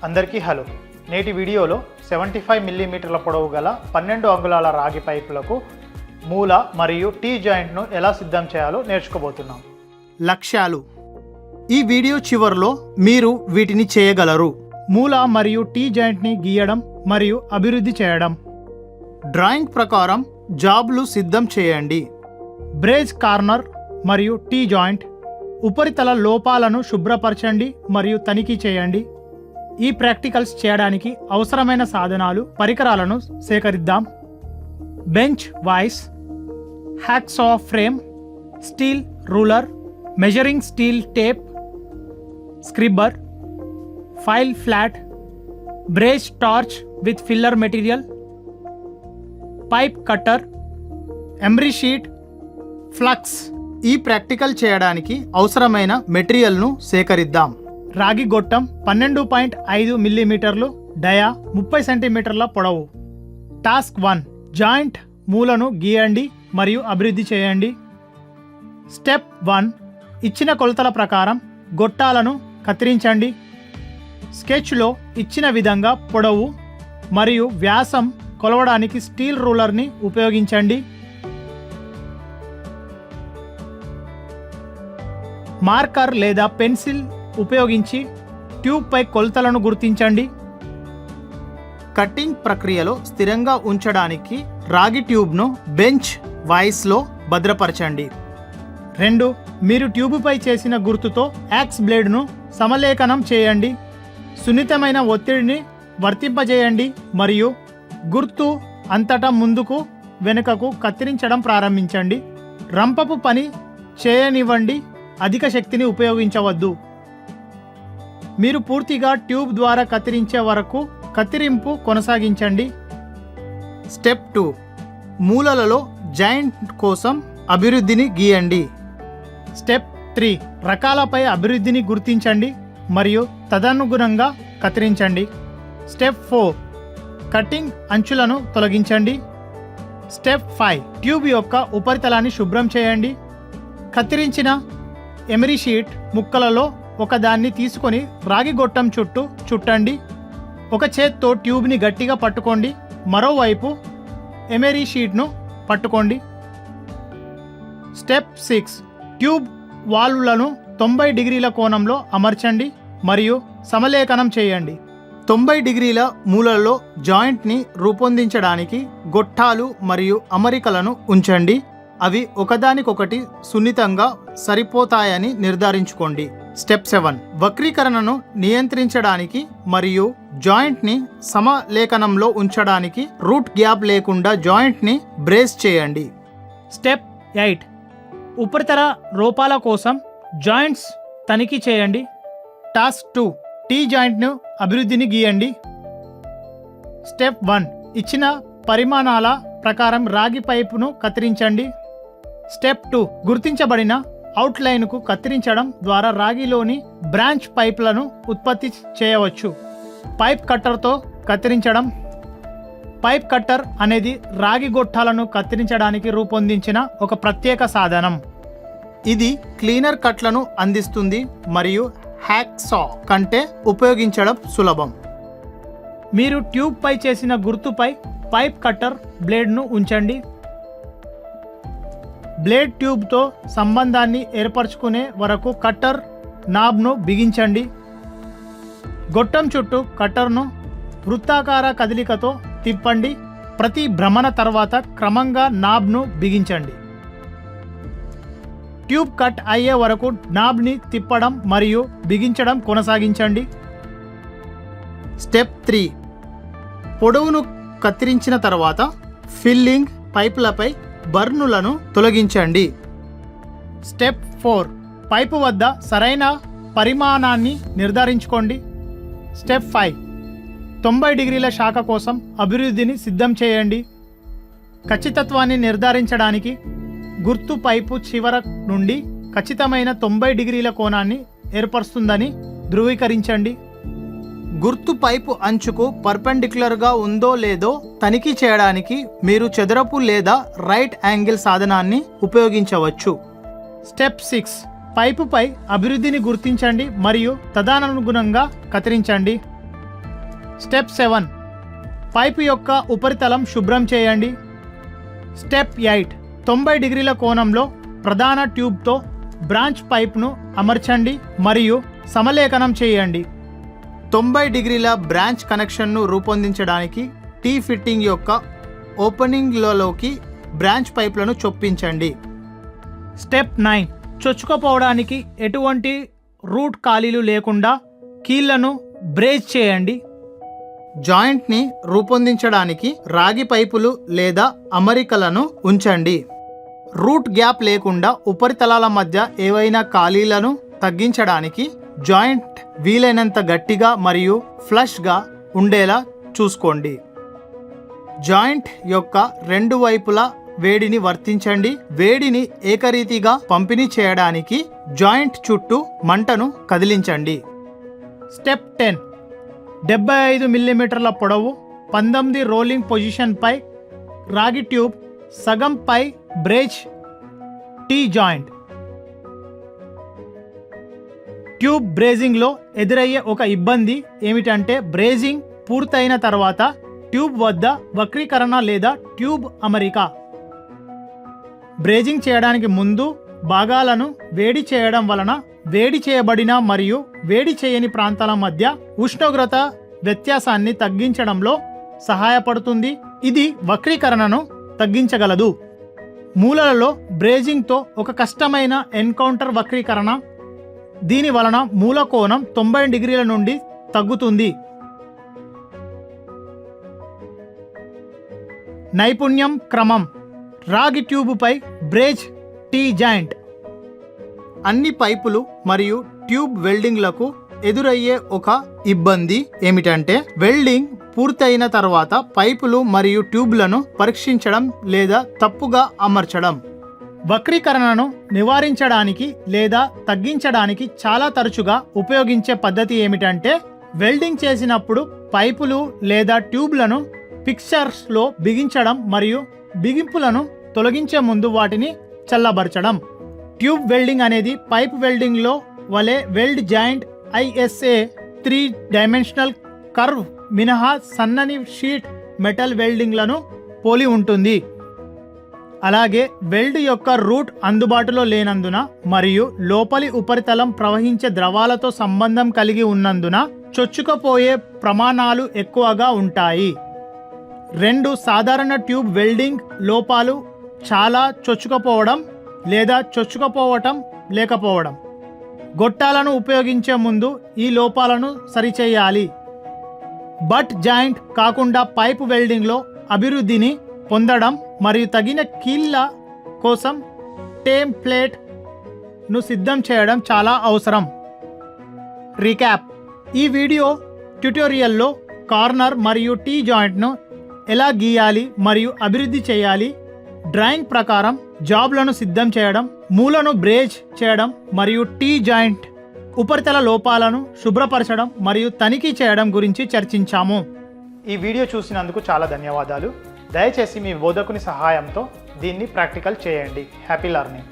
అందరికీ హలో. నేటి వీడియోలో 75 మిల్లీమీటర్ల పొడవు గల 12 అంగుళాల రాగి పైపులకు మూల మరియు టీ జాయింట్ను ఎలా సిద్ధం చేయాలో నేర్చుకోబోతున్నాం. లక్ష్యాలు. ఈ వీడియో చివరిలో మీరు వీటిని చేయగలరు. మూల మరియు టీ జాయింట్ని గీయడం మరియు అభివృద్ధి చేయడం. డ్రాయింగ్ ప్రకారం జాబ్లు సిద్ధం చేయండి. బ్రేజ్ కార్నర్ మరియు టీ జాయింట్. ఉపరితల లోపాలను శుభ్రపరచండి మరియు తనిఖీ చేయండి. ఈ ప్రాక్టికల్స్ చేయడానికి అవసరమైన సాధనాలు, పరికరాలను సేకరిద్దాం. Bench vice, hacksaw frame, steel ruler, measuring steel tape, scriber, file flat, braze torch with filler material, pipe cutter, emery sheet, flux. ఈ ప్రాక్టికల్ చేయడానికి అవసరమైన మెటీరియల్ను సేకరిద్దాం. రాగి గొట్టం 12.5 మిల్లీమీటర్లు, డయా 30 సెంటీమీటర్ల పొడవు. టాస్క్ 1. జాయింట్ మూలను గీయండి మరియు అభివృద్ధి చేయండి. స్టెప్ 1. ఇచ్చిన కొలతల ప్రకారం గొట్టాలను కత్తిరించండి. స్కెచ్లో ఇచ్చిన విధంగా పొడవు మరియు వ్యాసం కొలవడానికి స్టీల్ రూలర్ని ఉపయోగించండి. మార్కర్ లేదా పెన్సిల్ ఉపయోగించి ట్యూబ్పై కొలతలను గుర్తించండి. కట్టింగ్ ప్రక్రియలో స్థిరంగా ఉంచడానికి రాగి ట్యూబ్ను బెంచ్ వైస్లో భద్రపరచండి. 2. మీరు ట్యూబుపై చేసిన గుర్తుతో యాక్స్ బ్లేడ్ను సమలేఖనం చేయండి. సున్నితమైన ఒత్తిడిని వర్తింపజేయండి మరియు గుర్తు అంతటా ముందుకు వెనుకకు కత్తిరించడం ప్రారంభించండి. రంపపు పని చేయనివ్వండి, అధిక శక్తిని ఉపయోగించవద్దు. మీరు పూర్తిగా ట్యూబ్ ద్వారా కత్తిరించే వరకు కత్తిరింపు కొనసాగించండి. స్టెప్ 2. మూలలలో జాయింట్ కోసం అభివృద్ధిని గీయండి. స్టెప్ 3. రకాలపై అభివృద్ధిని గుర్తించండి మరియు తదనుగుణంగా కత్తిరించండి. స్టెప్ 4. కటింగ్ అంచులను తొలగించండి. స్టెప్ 5. ట్యూబ్ యొక్క ఉపరితలాన్ని శుభ్రం చేయండి. కత్తిరించిన ఎమరీ షీట్ ముక్కలలో ఒకదాన్ని తీసుకొని రాగి గొట్టం చుట్టూ చుట్టండి. ఒక చేత్తో ట్యూబ్ని గట్టిగా పట్టుకోండి, మరోవైపు ఎమరీ షీట్ను పట్టుకోండి. స్టెప్ 6. ట్యూబ్ వాల్వ్లను 90 డిగ్రీల కోణంలో అమర్చండి మరియు సమలేఖనం చేయండి. 90 డిగ్రీల మూలల్లో జాయింట్ని రూపొందించడానికి గొట్టాలు మరియు అమరికలను ఉంచండి. అవి ఒకదానికొకటి సున్నితంగా సరిపోతాయని నిర్ధారించుకోండి. స్టెప్ 7. వక్రీకరణను నియంత్రించడానికి మరియు జాయింట్ని సమలేఖనంలో ఉంచడానికి రూట్ గ్యాప్ లేకుండా జాయింట్ని బ్రేస్ చేయండి. స్టెప్ 8. ఉపరితల రూపాల కోసం జాయింట్స్ తనిఖీ చేయండి. టాస్క్ 2. టీ జాయింట్ను అభివృద్ధిని గీయండి. స్టెప్ 1. ఇచ్చిన పరిమాణాల ప్రకారం రాగి పైపును కత్తిరించండి. స్టెప్ 2. గుర్తించబడిన అవుట్లైన్కు కత్తిరించడం ద్వారా రాగిలోని బ్రాంచ్ పైప్లను ఉత్పత్తి చేయవచ్చు. పైప్ కట్టర్తో కత్తిరించడం. పైప్ కట్టర్ అనేది రాగి గొట్టాలను కత్తిరించడానికి రూపొందించిన ఒక ప్రత్యేక సాధనం. ఇది క్లీనర్ కట్లను అందిస్తుంది మరియు హ్యాక్సా కంటే ఉపయోగించడం సులభం. మీరు ట్యూబ్పై చేసిన గుర్తుపై పైప్ కట్టర్ బ్లేడ్ను ఉంచండి. బ్లేడ్ ట్యూబ్తో సంబంధాన్ని ఏర్పరచుకునే వరకు కట్టర్ నాబ్ను బిగించండి. గొట్టం చుట్టూ కట్టర్ను వృత్తాకార కదలికతో తిప్పండి. ప్రతి భ్రమణ తర్వాత క్రమంగా నాబ్ను బిగించండి. ట్యూబ్ కట్ అయ్యే వరకు నాబ్ని తిప్పడం మరియు బిగించడం కొనసాగించండి. స్టెప్ 3. పొడవును కత్తిరించిన తర్వాత ఫిల్లింగ్ పైపులపై బర్నులను తొలగించండి. స్టెప్ 4. పైపు వద్ద సరైన పరిమాణాన్ని నిర్ధారించుకోండి. స్టెప్ 5. 90 డిగ్రీల శాఖ కోసం అభివృద్ధిని సిద్ధం చేయండి. ఖచ్చితత్వాన్ని నిర్ధారించడానికి గుర్తు పైపు చివర నుండి ఖచ్చితమైన 90 డిగ్రీల కోణాన్ని ఏర్పరుస్తుందని ధృవీకరించండి. గుర్తు పైపు అంచుకు పర్పెండిక్యులర్గా ఉందో లేదో తనిఖీ చేయడానికి మీరు చదరపు లేదా రైట్ యాంగిల్ సాధనాన్ని ఉపయోగించవచ్చు. స్టెప్ 6. పైపుపై అభివృద్ధిని గుర్తించండి మరియు తదనుగుణంగా కత్తిరించండి. స్టెప్ 7 పైపు యొక్క ఉపరితలం శుభ్రం చేయండి. స్టెప్ 8 90 డిగ్రీల కోణంలో ప్రధాన ట్యూబ్తో బ్రాంచ్ పైప్ను అమర్చండి మరియు సమలేఖనం చేయండి. 90 డిగ్రీల బ్రాంచ్ కనెక్షన్ను రూపొందించడానికి టీ ఫిట్టింగ్ యొక్క ఓపెనింగ్లలోకి బ్రాంచ్ పైప్లను చొప్పించండి. స్టెప్ 9 చొచ్చుకుపోవడానికి ఎటువంటి రూట్ ఖాళీలు లేకుండా కీళ్లను బ్రేజ్ చేయండి. జాయింట్ని రూపొందించడానికి రాగి పైపులు లేదా అమరికలను ఉంచండి. రూట్ గ్యాప్ లేకుండా ఉపరితలాల మధ్య ఏవైనా ఖాళీలను తగ్గించడానికి జాయింట్ వీలైనంత గట్టిగా మరియు ఫ్లష్గా ఉండేలా చూసుకోండి. జాయింట్ యొక్క రెండు వైపులా వేడిని వర్తించండి. వేడిని ఏకరీతిగా పంపిణీ చేయడానికి జాయింట్ చుట్టూ మంటను కదిలించండి. స్టెప్ 10 75 మిల్లీమీటర్ల పొడవు 19 రోలింగ్ పొజిషన్పై రాగి ట్యూబ్ సగం పై బ్రేజ్ టీ జాయింట్. ట్యూబ్ బ్రేజింగ్లో ఎదురయ్యే ఒక ఇబ్బంది ఏమిటంటే బ్రేజింగ్ పూర్తయిన తర్వాత ట్యూబ్ వద్ద వక్రీకరణ లేదా ట్యూబ్ అమరిక. బ్రేజింగ్ చేయడానికి ముందు భాగాలను వేడి చేయడం వలన వేడి చేయబడిన మరియు వేడి చేయని ప్రాంతాల మధ్య ఉష్ణోగ్రత వ్యత్యాసాన్ని తగ్గించడంలో సహాయపడుతుంది. ఇది వక్రీకరణను తగ్గించగలదు. మూలలలో బ్రేజింగ్తో ఒక కష్టమైన ఎన్కౌంటర్ వక్రీకరణ. దీని వలన మూల కోణం 90 డిగ్రీల నుండి తగ్గుతుంది. నైపుణ్యం క్రమం రాగి ట్యూబుపై బ్రేజ్ టీ జాయింట్. అన్ని పైపులు మరియు ట్యూబ్ వెల్డింగ్లకు ఎదురయ్యే ఒక ఇబ్బంది ఏమిటంటే వెల్డింగ్ పూర్తయిన తర్వాత పైపులు మరియు ట్యూబ్లను పరీక్షించడం లేదా తప్పుగా అమర్చడం. వక్రీకరణను నివారించడానికి లేదా తగ్గించడానికి చాలా తరచుగా ఉపయోగించే పద్ధతి ఏమిటంటే వెల్డింగ్ చేసినప్పుడు పైపులు లేదా ట్యూబ్లను ఫిక్చర్స్లో బిగించడం మరియు బిగింపులను తొలగించే ముందు వాటిని చల్లబరచడం. ట్యూబ్ వెల్డింగ్ అనేది పైప్ వెల్డింగ్లో వలె weld joint ISA 3 dimensional curve మినహా సన్నని షీట్ మెటల్ వెల్డింగ్లను పోలి ఉంటుంది. అలాగే వెల్డ్ యొక్క రూట్ అందుబాటులో లేనందున మరియు లోపలి ఉపరితలం ప్రవహించే ద్రవాలతో సంబంధం కలిగి ఉన్నందున చొచ్చుకుపోయే ప్రమాణాలు ఎక్కువగా ఉంటాయి. 2 సాధారణ ట్యూబ్ వెల్డింగ్ లోపాలు చాలా చొచ్చుకుపోవడం లేదా చొచ్చుకుపోవటం లేకపోవడం. గొట్టాలను ఉపయోగించే ముందు ఈ లోపాలను సరిచేయాలి. బట్ జాయింట్ కాకుండా పైప్ వెల్డింగ్లో అభివృద్ధిని పొందడం మరియు తగిన కీళ్ళ కోసం టెంప్లేట్ను సిద్ధం చేయడం చాలా అవసరం. రీక్యాప్: ఈ వీడియో ట్యుటోరియల్లో కార్నర్ మరియు టీ జాయింట్ను ఎలా గీయాలి మరియు అభివృద్ధి చేయాలి, డ్రాయింగ్ ప్రకారం జాబ్లను సిద్ధం చేయడం, మూలను బ్రేజ్ చేయడం మరియు టీ జాయింట్ ఉపరితల లోపాలను శుభ్రపరచడం మరియు తనిఖీ చేయడం గురించి చర్చించాము. ఈ వీడియో చూసినందుకు చాలా ధన్యవాదాలు. దయచేసి మీ బోధకుని సహాయంతో దీన్ని ప్రాక్టికల్ చేయండి. Happy learning.